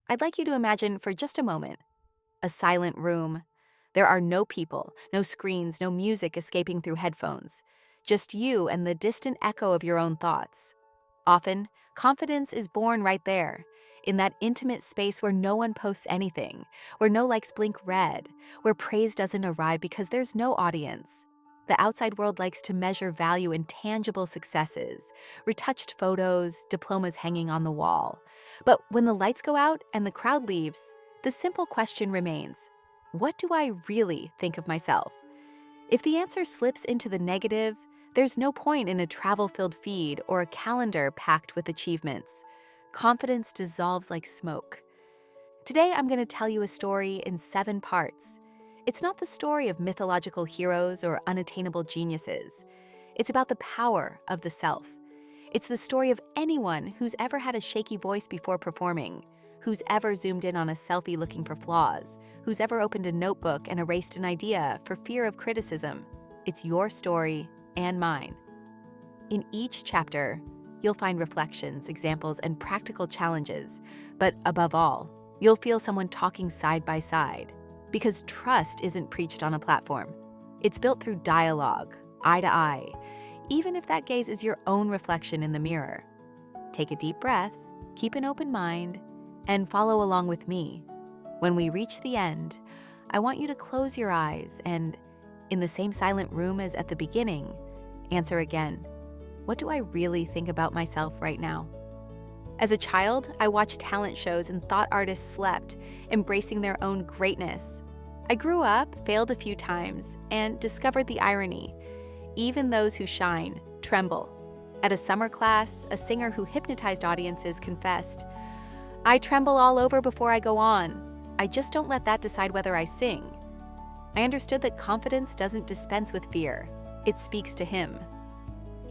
I'd like you to imagine for just a moment a silent room. There are no people, no screens, no music escaping through headphones. Just you and the distant echo of your own thoughts. Often, confidence is born right there, in that intimate space where no one posts anything, where no likes blink red, where praise doesn't arrive because there's no audience. The outside world likes to measure value in tangible successes, retouched photos, diplomas hanging on the wall. But when the lights go out and the crowd leaves, the simple question remains: what do I really think of myself? If the answer slips into the negative, there's no point in a travel-filled feed or a calendar packed with achievements. Confidence dissolves like smoke. Today, I'm going to tell you a story in 7 parts. It's not the story of mythological heroes or unattainable geniuses. It's about the power of the self. It's the story of anyone who's ever had a shaky voice before performing, who's ever zoomed in on a selfie looking for flaws, who's ever opened a notebook and erased an idea for fear of criticism. It's your story and mine. In each chapter, you'll find reflections, examples, and practical challenges. But above all, you'll feel someone talking side by side. Because trust isn't preached on a platform. It's built through dialogue, eye to eye, even if that gaze is your own reflection in the mirror. Take a deep breath, keep an open mind, and follow along with me. When we reach the end, I want you to close your eyes and, in the same silent room as at the beginning, answer again. What do I really think about myself right now? As a child, I watched talent shows and thought artists slept, embracing their own greatness. I grew up, failed a few times, and discovered the irony. Even those who shine tremble. At a summer class, a singer who hypnotized audiences confessed, "I tremble all over before I go on. I just don't let that decide whether I sing." I understood that confidence doesn't dispense with fear. It speaks to him.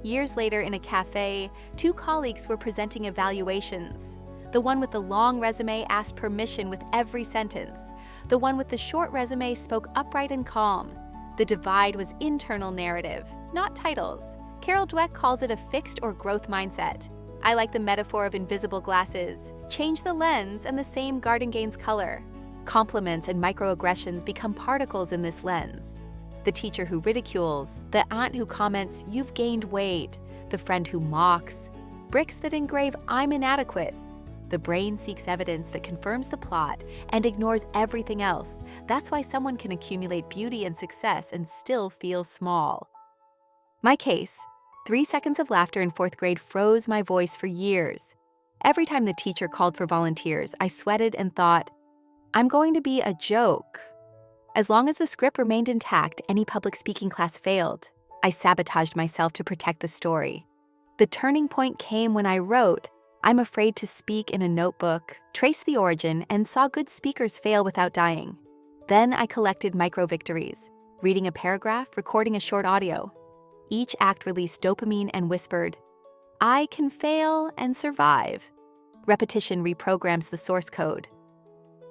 Years later in a cafe, 2 colleagues were presenting evaluations. The one with the long resume asked permission with every sentence. The one with the short resume spoke upright and calm. The divide was internal narrative, not titles. Carol Dweck calls it a fixed or growth mindset. I like the metaphor of invisible glasses. Change the lens and the same garden gains color. Compliments and microaggressions become particles in this lens. The teacher who ridicules, the aunt who comments, "You've gained weight," the friend who mocks, bricks that engrave, "I'm inadequate." The brain seeks evidence that confirms the plot and ignores everything else. That's why someone can accumulate beauty and success and still feel small. My case: 3 seconds of laughter in 4th grade froze my voice for years. Every time the teacher called for volunteers, I sweated and thought, I'm going to be a joke. As long as the script remained intact, any public speaking class failed. I sabotaged myself to protect the story. The turning point came when I wrote, "I'm afraid to speak" in a notebook, traced the origin, and saw good speakers fail without dying. Then I collected micro-victories, reading a paragraph, recording a short audio. Each act released dopamine and whispered, "I can fail and survive." Repetition reprograms the source code.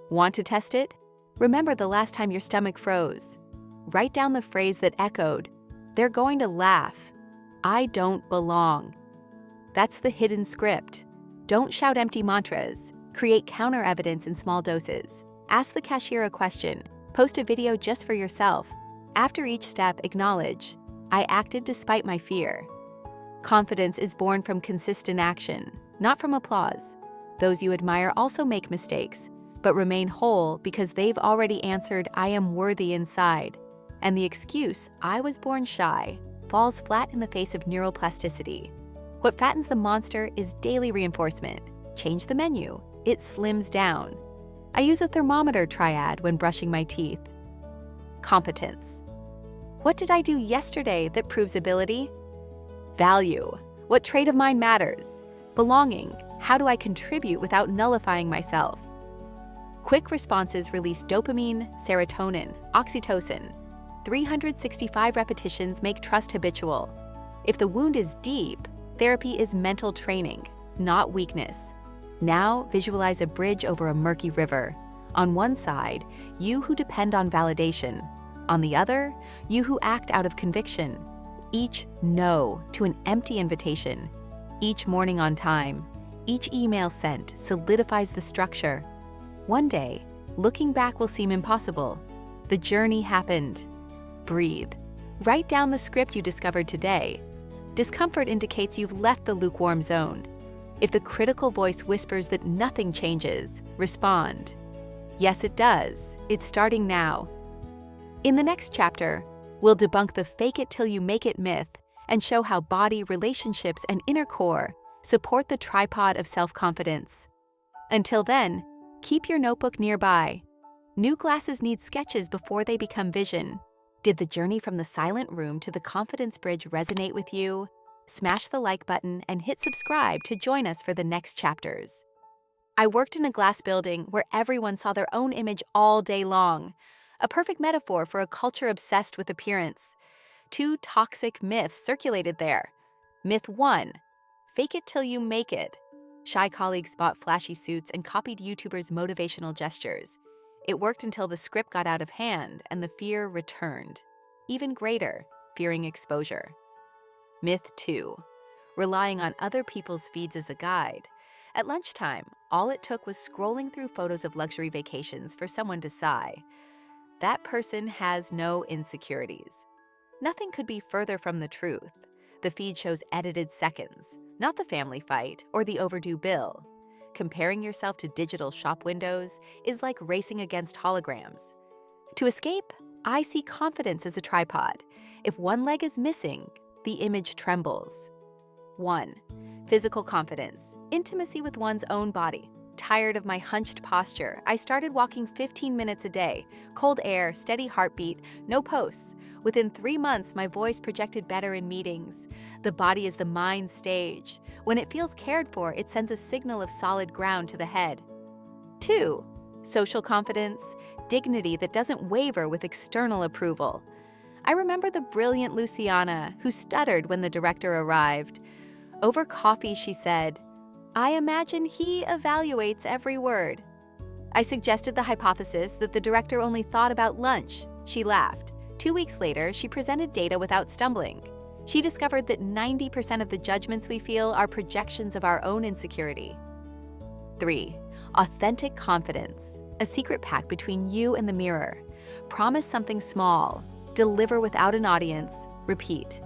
Want to test it? Remember the last time your stomach froze. Write down the phrase that echoed, "They're going to laugh. I don't belong." That's the hidden script. Don't shout empty mantras. Create counter evidence in small doses. Ask the cashier a question. Post a video just for yourself. After each step, acknowledge, "I acted despite my fear." Confidence is born from consistent action, not from applause. Those you admire also make mistakes, but remain whole because they've already answered, "I am worthy" inside. And the excuse, "I was born shy," falls flat in the face of neuroplasticity. What fattens the monster is daily reinforcement. Change the menu. It slims down. I use a thermometer triad when brushing my teeth. Competence. What did I do yesterday that proves ability? Value. What trait of mine matters? Belonging. How do I contribute without nullifying myself? Quick responses release dopamine, serotonin, oxytocin. 365 repetitions make trust habitual. If the wound is deep, therapy is mental training, not weakness. Now visualize a bridge over a murky river. On one side, you who depend on validation. On the other, you who act out of conviction. Each no to an empty invitation. Each morning on time. Each email sent solidifies the structure. One day, looking back will seem impossible. The journey happened. Breathe. Write down the script you discovered today. Discomfort indicates you've left the lukewarm zone. If the critical voice whispers that nothing changes, respond. Yes, it does. It's starting now. In the next chapter, we'll debunk the fake it till you make it myth and show how body, relationships, and inner core support the tripod of self-confidence. Until then, keep your notebook nearby. New glasses need sketches before they become vision. Did the journey from the silent room to the confidence bridge resonate with you? Smash the like button and hit subscribe to join us for the next chapters. I worked in a glass building where everyone saw their own image all day long, a perfect metaphor for a culture obsessed with appearance. 2 toxic myths circulated there. Myth 1, fake it till you make it. Shy colleagues bought flashy suits and copied YouTubers' motivational gestures. It worked until the script got out of hand and the fear returned. Even greater, fearing exposure. Myth 2, relying on other people's feeds as a guide. At lunchtime, all it took was scrolling through photos of luxury vacations for someone to sigh. That person has no insecurities. Nothing could be further from the truth. The feed shows edited seconds, not the family fight or the overdue bill. Comparing yourself to digital shop windows is like racing against holograms. To escape, I see confidence as a tripod. If one leg is missing, the image trembles. 1. Physical confidence, intimacy with one's own body. Tired of my hunched posture, I started walking 15 minutes a day. Cold air, steady heartbeat, no posts. Within 3 months, my voice projected better in meetings. The body is the mind's stage. When it feels cared for, it sends a signal of solid ground to the head. 2. Social confidence, dignity that doesn't waver with external approval. I remember the brilliant Luciana, who stuttered when the director arrived. Over coffee, she said, "I imagine he evaluates every word." I suggested the hypothesis that the director only thought about lunch. She laughed. 2 weeks later, she presented data without stumbling. She discovered that 90% of the judgments we feel are projections of our own insecurity. 3. Authentic confidence, a secret pact between you and the mirror. Promise something small, deliver without an audience, repeat.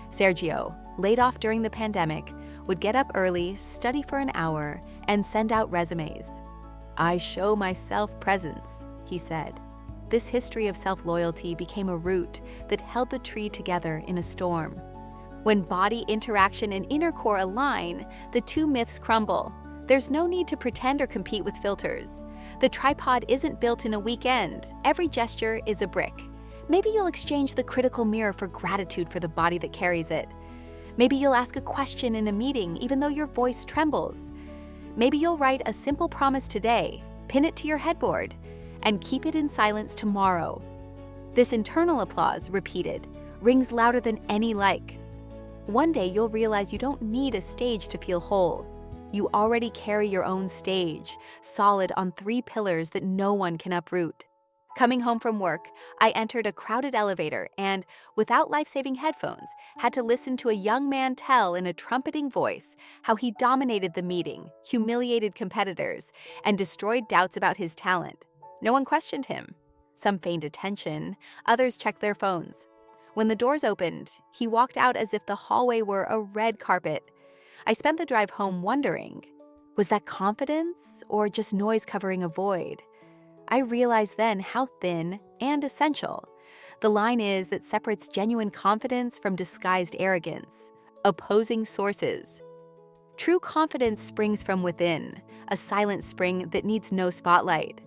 Sergio, laid off during the pandemic, would get up early, study for an hour, and send out resumes. "I show myself presence," he said. This history of self-loyalty became a root that held the tree together in a storm. When body interaction and inner core align, the 2 myths crumble. There's no need to pretend or compete with filters. The tripod isn't built in a weekend. Every gesture is a brick. Maybe you'll exchange the critical mirror for gratitude for the body that carries it. Maybe you'll ask a question in a meeting even though your voice trembles. Maybe you'll write a simple promise today, pin it to your headboard, and keep it in silence tomorrow. This internal applause, repeated, rings louder than any like. One day you'll realize you don't need a stage to feel whole. You already carry your own stage, solid on 3 pillars that no one can uproot. Coming home from work, I entered a crowded elevator and, without life-saving headphones, had to listen to a young man tell in a trumpeting voice how he dominated the meeting, humiliated competitors, and destroyed doubts about his talent. No one questioned him. Some feigned attention, others checked their phones. When the doors opened, he walked out as if the hallway were a red carpet. I spent the drive home wondering, was that confidence or just noise covering a void? I realized then how thin and essential the line is that separates genuine confidence from disguised arrogance, opposing sources. True confidence springs from within, a silent spring that needs no spotlight.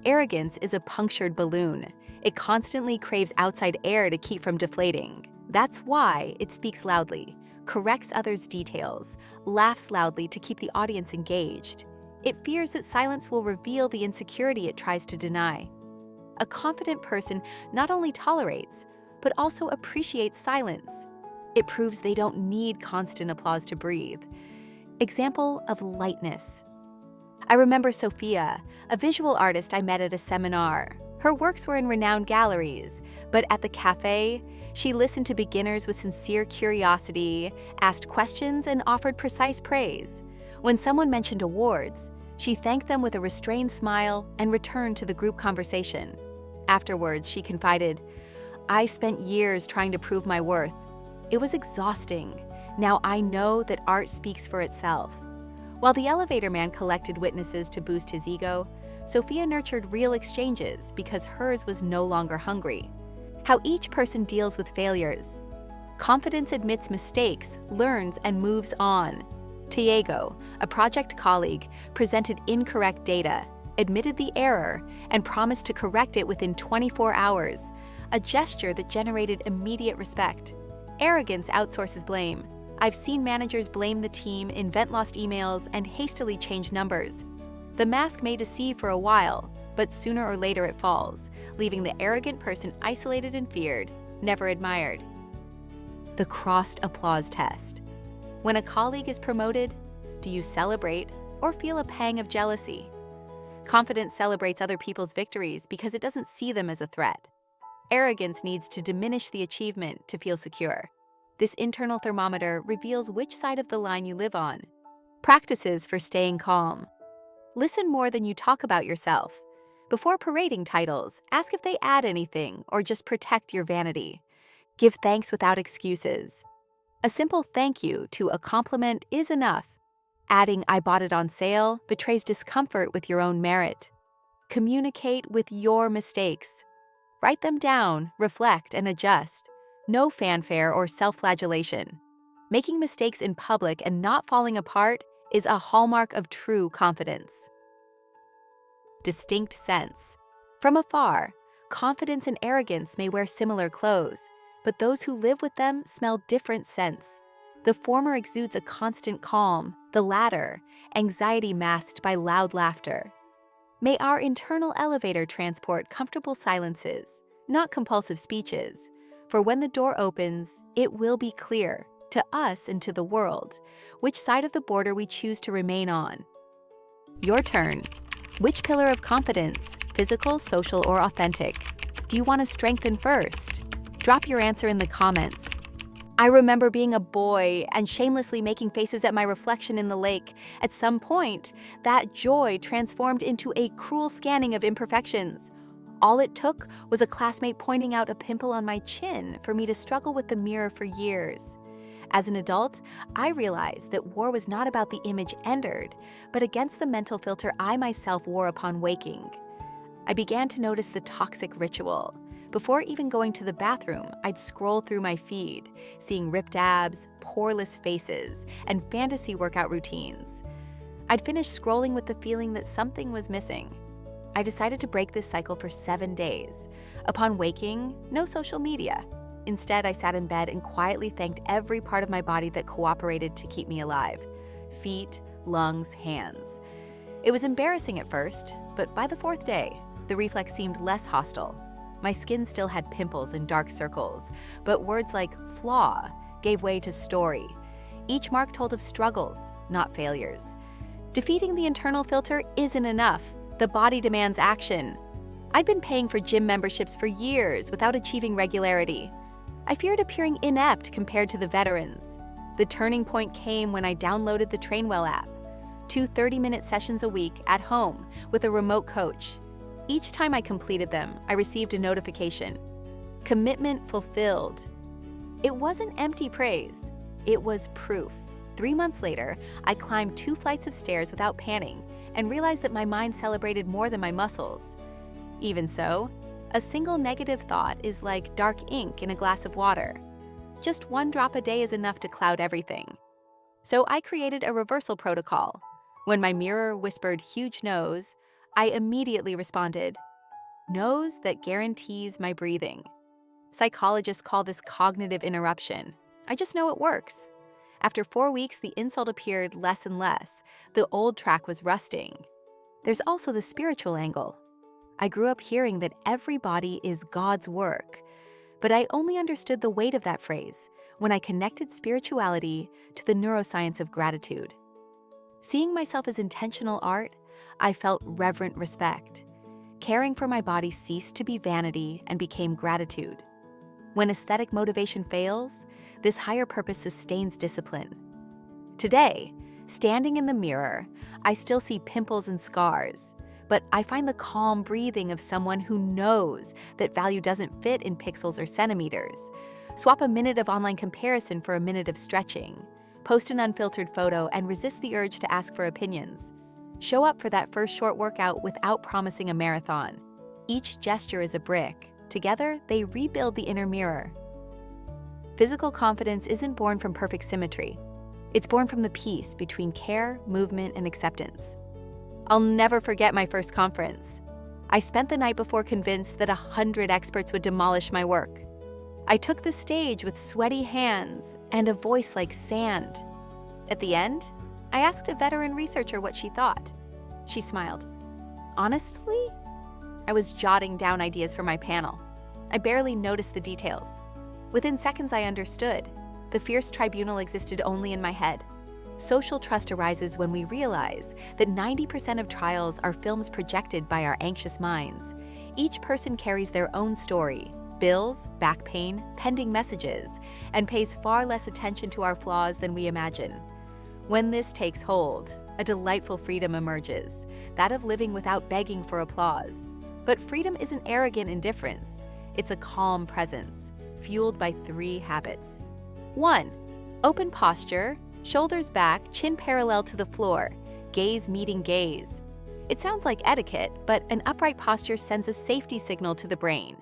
Arrogance is a punctured balloon. It constantly craves outside air to keep from deflating. That's why it speaks loudly, corrects others' details, laughs loudly to keep the audience engaged. It fears that silence will reveal the insecurity it tries to deny. A confident person not only tolerates, but also appreciates silence. It proves they don't need constant applause to breathe. Example of lightness. I remember Sophia, a visual artist I met at a seminar. Her works were in renowned galleries, but at the cafe, she listened to beginners with sincere curiosity, asked questions, and offered precise praise. When someone mentioned awards, She thanked them with a restrained smile and returned to the group conversation. Afterwards, she confided, "I spent years trying to prove my worth. It was exhausting. Now I know that art speaks for itself." While the elevator man collected witnesses to boost his ego, Sophia nurtured real exchanges because hers was no longer hungry. How each person deals with failures. Confidence admits mistakes, learns, and moves on. Tiago, a project colleague, presented incorrect data, admitted the error, and promised to correct it within 24 hours, a gesture that generated immediate respect. Arrogance outsources blame. I've seen managers blame the team, invent lost emails, and hastily change numbers. The mask may deceive for a while, but sooner or later it falls, leaving the arrogant person isolated and feared, never admired. The crossed applause test. When a colleague is promoted, do you celebrate or feel a pang of jealousy? Confidence celebrates other people's victories because it doesn't see them as a threat. Arrogance needs to diminish the achievement to feel secure. This internal thermometer reveals which side of the line you live on. Practices for staying calm. Listen more than you talk about yourself. Before parading titles, ask if they add anything or just protect your vanity. Give thanks without excuses. A simple thank you to a compliment is enough. Adding "I bought it on sale" betrays discomfort with your own merit. Communicate with your mistakes. Write them down, reflect, and adjust. No fanfare or self-flagellation. Making mistakes in public and not falling apart is a hallmark of true confidence. Distinct sense. From afar, confidence and arrogance may wear similar clothes, but those who live with them smell different scents. The former exudes a constant calm, the latter, anxiety masked by loud laughter. May our internal elevator transport comfortable silences, not compulsive speeches, for when the door opens, it will be clear, to us and to the world, which side of the border we choose to remain on. Your turn. Which pillar of confidence, physical, social, or authentic, do you want to strengthen first? Drop your answer in the comments. I remember being a boy and shamelessly making faces at my reflection in the lake. At some point, that joy transformed into a cruel scanning of imperfections. All it took was a classmate pointing out a pimple on my chin for me to struggle with the mirror for years. As an adult, I realized that war was not about the image entered, but against the mental filter I myself wore upon waking. I began to notice the toxic ritual. Before even going to the bathroom, I'd scroll through my feed, seeing ripped abs, poreless faces, and fantasy workout routines. I'd finish scrolling with the feeling that something was missing. I decided to break this cycle for 7 days. Upon waking, no social media. Instead, I sat in bed and quietly thanked every part of my body that cooperated to keep me alive. Feet, lungs, hands. It was embarrassing at first, but by the 4th day, the reflex seemed less hostile. My skin still had pimples and dark circles, but words like flaw gave way to story. Each mark told of struggles, not failures. Defeating the internal filter isn't enough. The body demands action. I'd been paying for gym memberships for years without achieving regularity. I feared appearing inept compared to the veterans. The turning point came when I downloaded the Trainwell app. 2 30-minute sessions a week at home with a remote coach. Each time I completed them, I received a notification. Commitment fulfilled. It wasn't empty praise. It was proof. 3 months later, I climbed 2 flights of stairs without panting and realized that my mind celebrated more than my muscles. Even so, a single negative thought is like dark ink in a glass of water. Just 1 drop a day is enough to cloud everything. So I created a reversal protocol. When my mirror whispered huge nose, I immediately responded, nose that guarantees my breathing. Psychologists call this cognitive interruption. I just know it works. After 4 weeks, the insult appeared less and less. The old track was rusting. There's also the spiritual angle. I grew up hearing that every body is God's work, but I only understood the weight of that phrase when I connected spirituality to the neuroscience of gratitude. Seeing myself as intentional art, I felt reverent respect. Caring for my body ceased to be vanity and became gratitude. When aesthetic motivation fails, this higher purpose sustains discipline. Today, Standing in the mirror, I still see pimples and scars, but I find the calm breathing of someone who knows that value doesn't fit in pixels or centimeters. Swap a minute of online comparison for a minute of stretching. Post an unfiltered photo and resist the urge to ask for opinions. Show up for that first short workout without promising a marathon. Each gesture is a brick. Together, they rebuild the inner mirror. Physical confidence isn't born from perfect symmetry. It's born from the peace between care, movement, and acceptance. I'll never forget my first conference. I spent the night before convinced that 100 experts would demolish my work. I took the stage with sweaty hands and a voice like sand. At the end, I asked a veteran researcher what she thought. She smiled. Honestly, I was jotting down ideas for my panel. I barely noticed the details. Within seconds, I understood. The fierce tribunal existed only in my head. Social trust arises when we realize that 90% of trials are films projected by our anxious minds. Each person carries their own story, bills, back pain, pending messages, and pays far less attention to our flaws than we imagine. When this takes hold, a delightful freedom emerges, that of living without begging for applause. But freedom isn't arrogant indifference. It's a calm presence, fueled by 3 habits. 1. Open posture, shoulders back, chin parallel to the floor, gaze meeting gaze. It sounds like etiquette, but an upright posture sends a safety signal to the brain,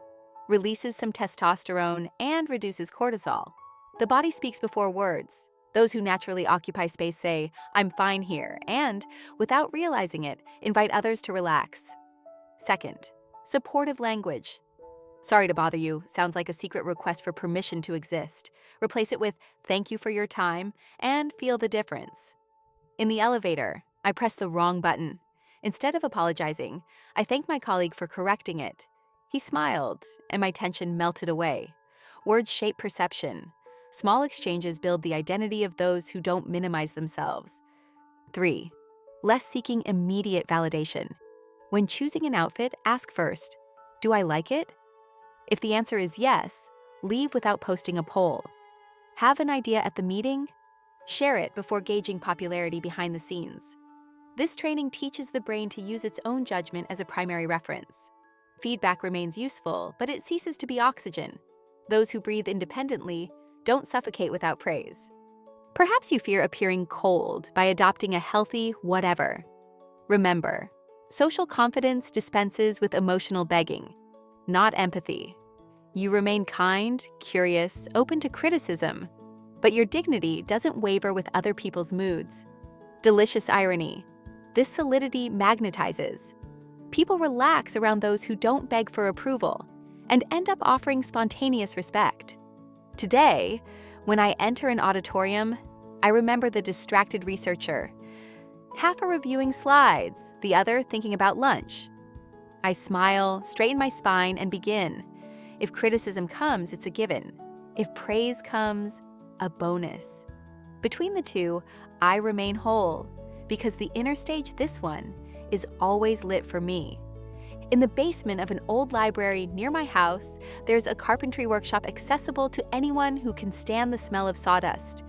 releases some testosterone, and reduces cortisol. The body speaks before words. Those who naturally occupy space say, "I'm fine here," and, without realizing it, invite others to relax. 2. Supportive language. "Sorry to bother you" sounds like a secret request for permission to exist. Replace it with "Thank you for your time" and feel the difference. In the elevator, I press the wrong button. Instead of apologizing, I thank my colleague for correcting it. He smiled, and my tension melted away. Words shape perception. Small exchanges build the identity of those who don't minimize themselves. 3. Less seeking immediate validation. When choosing an outfit, ask first, "Do I like it?" If the answer is yes, leave without posting a poll. Have an idea at the meeting? Share it before gauging popularity behind the scenes. This training teaches the brain to use its own judgment as a primary reference. Feedback remains useful, but it ceases to be oxygen. Those who breathe independently don't suffocate without praise. Perhaps you fear appearing cold by adopting a healthy whatever. Remember, social confidence dispenses with emotional begging, not empathy. You remain kind, curious, open to criticism, but your dignity doesn't waver with other people's moods. Delicious irony. This solidity magnetizes. People relax around those who don't beg for approval and end up offering spontaneous respect. Today, when I enter an auditorium, I remember the distracted researcher. Half are reviewing slides, the other thinking about lunch. I smile, straighten my spine, and begin. If criticism comes, it's a given. If praise comes, a bonus. Between the two, I remain whole, because the inner stage, this one, is always lit for me. In the basement of an old library near my house, there's a carpentry workshop accessible to anyone who can stand the smell of sawdust.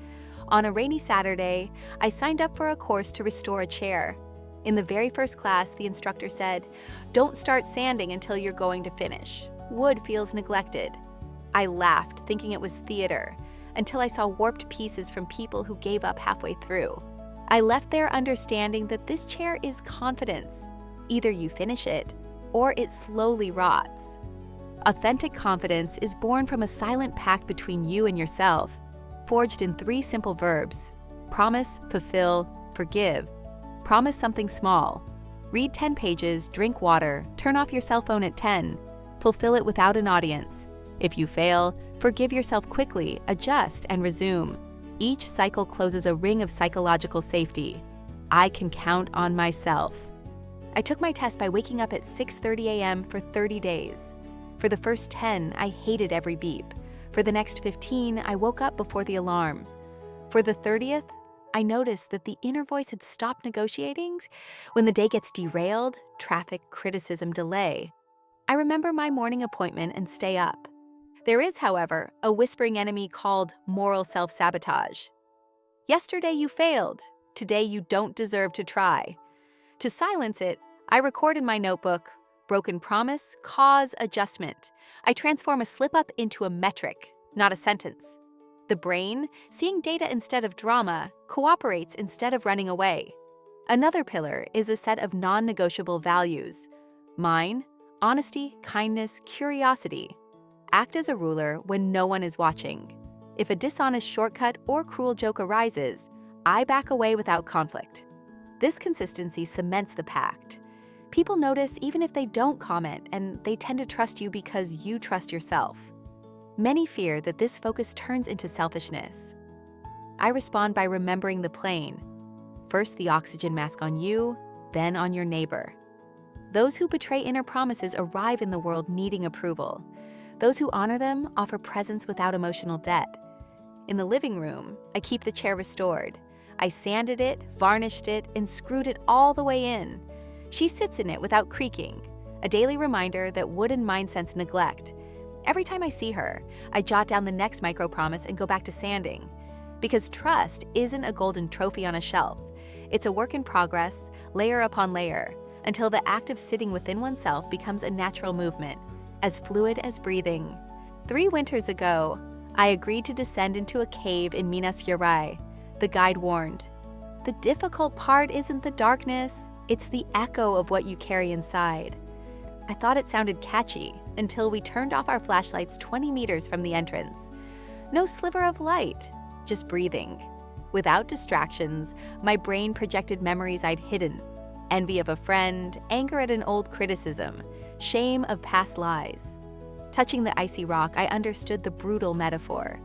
On a rainy Saturday, I signed up for a course to restore a chair. In the very first class, the instructor said, "Don't start sanding until you're going to finish. Wood feels neglected." I laughed, thinking it was theater, until I saw warped pieces from people who gave up halfway through. I left there understanding that this chair is confidence. Either you finish it, or it slowly rots. Authentic confidence is born from a silent pact between you and yourself, forged in 3 simple verbs: promise, fulfill, forgive. Promise something small. Read 10 pages, drink water, turn off your cell phone at 10. Fulfill it without an audience. If you fail, forgive yourself quickly, adjust, and resume. Each cycle closes a ring of psychological safety. I can count on myself. I took my test by waking up at 6:30 a.m. for 30 days. For the first 10, I hated every beep. For the next 15, I woke up before the alarm. For the 30th, I noticed that the inner voice had stopped negotiating. When the day gets derailed, traffic, criticism, delay, I remember my morning appointment and stay up. There is, however, a whispering enemy called moral self-sabotage. Yesterday you failed. Today you don't deserve to try. To silence it, I record in my notebook, broken promise, cause, adjustment. I transform a slip-up into a metric, not a sentence. The brain, seeing data instead of drama, cooperates instead of running away. Another pillar is a set of non-negotiable values. Mine, honesty, kindness, curiosity. Act as a ruler when no one is watching. If a dishonest shortcut or cruel joke arises, I back away without conflict. This consistency cements the pact. People notice even if they don't comment, and they tend to trust you because you trust yourself. Many fear that this focus turns into selfishness. I respond by remembering the plane. First the oxygen mask on you, then on your neighbor. Those who betray inner promises arrive in the world needing approval. Those who honor them offer presence without emotional debt. In the living room, I keep the chair restored. I sanded it, varnished it, and screwed it all the way in. She sits in it without creaking, a daily reminder that wooden mindsets neglect. Every time I see her, I jot down the next micro-promise and go back to sanding. Because trust isn't a golden trophy on a shelf. It's a work in progress, layer upon layer, until the act of sitting within oneself becomes a natural movement, as fluid as breathing. 3 winters ago, I agreed to descend into a cave in Minas Gerais. The guide warned, "The difficult part isn't the darkness, it's the echo of what you carry inside." I thought it sounded catchy until we turned off our flashlights 20 meters from the entrance. No sliver of light, just breathing. Without distractions, my brain projected memories I'd hidden. Envy of a friend, anger at an old criticism, shame of past lies. Touching the icy rock, I understood the brutal metaphor.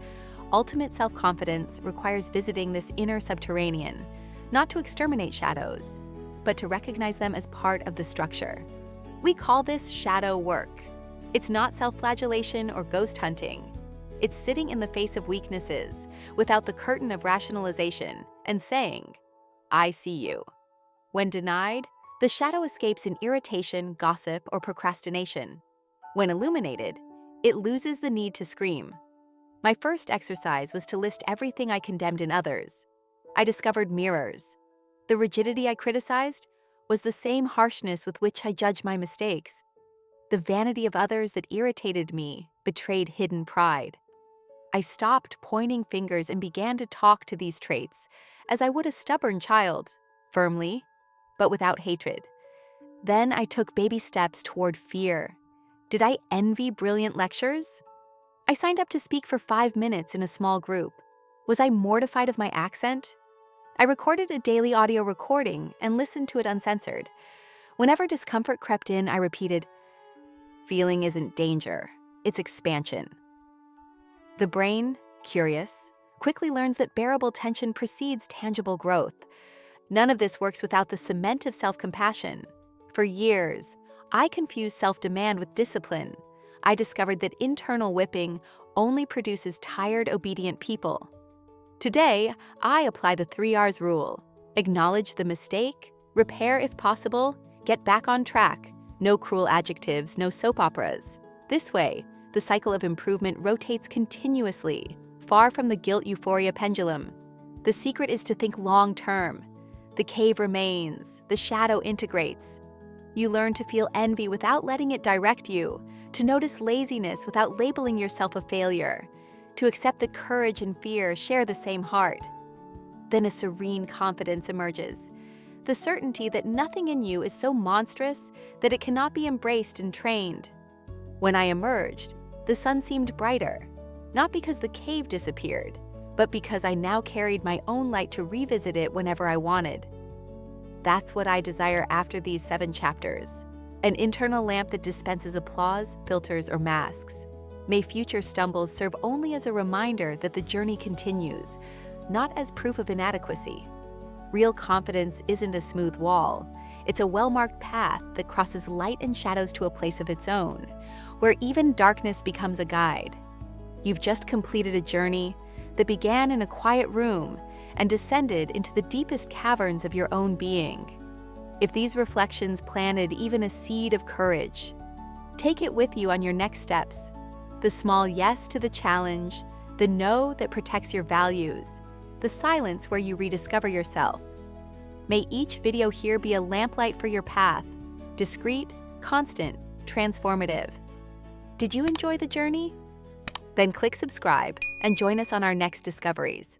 Ultimate self-confidence requires visiting this inner subterranean, not to exterminate shadows, but to recognize them as part of the structure. We call this shadow work. It's not self-flagellation or ghost hunting. It's sitting in the face of weaknesses, without the curtain of rationalization, and saying, "I see you." When denied, the shadow escapes in irritation, gossip, or procrastination. When illuminated, it loses the need to scream. My first exercise was to list everything I condemned in others. I discovered mirrors. The rigidity I criticized was the same harshness with which I judged my mistakes. The vanity of others that irritated me betrayed hidden pride. I stopped pointing fingers and began to talk to these traits as I would a stubborn child, firmly, but without hatred. Then I took baby steps toward fear. Did I envy brilliant lectures? I signed up to speak for 5 minutes in a small group. Was I mortified of my accent? I recorded a daily audio recording and listened to it uncensored. Whenever discomfort crept in, I repeated, "Feeling isn't danger, it's expansion." The brain, curious, quickly learns that bearable tension precedes tangible growth. None of this works without the cement of self-compassion. For years, I confused self-demand with discipline. I discovered that internal whipping only produces tired, obedient people. Today, I apply the 3 R's rule. Acknowledge the mistake, repair if possible, get back on track. No cruel adjectives, no soap operas. This way, the cycle of improvement rotates continuously, far from the guilt-euphoria pendulum. The secret is to think long-term. The cave remains, the shadow integrates. You learn to feel envy without letting it direct you, to notice laziness without labeling yourself a failure, to accept that courage and fear share the same heart. Then a serene confidence emerges, the certainty that nothing in you is so monstrous that it cannot be embraced and trained. When I emerged, the sun seemed brighter, not because the cave disappeared, but because I now carried my own light to revisit it whenever I wanted. That's what I desire after these 7 chapters, an internal lamp that dispenses applause, filters, or masks. May future stumbles serve only as a reminder that the journey continues, not as proof of inadequacy. Real confidence isn't a smooth wall. It's a well-marked path that crosses light and shadows to a place of its own, where even darkness becomes a guide. You've just completed a journey that began in a quiet room and descended into the deepest caverns of your own being. If these reflections planted even a seed of courage, take it with you on your next steps. The small yes to the challenge, the no that protects your values, the silence where you rediscover yourself. May each video here be a lamplight for your path, discreet, constant, transformative. Did you enjoy the journey? Then click subscribe and join us on our next discoveries.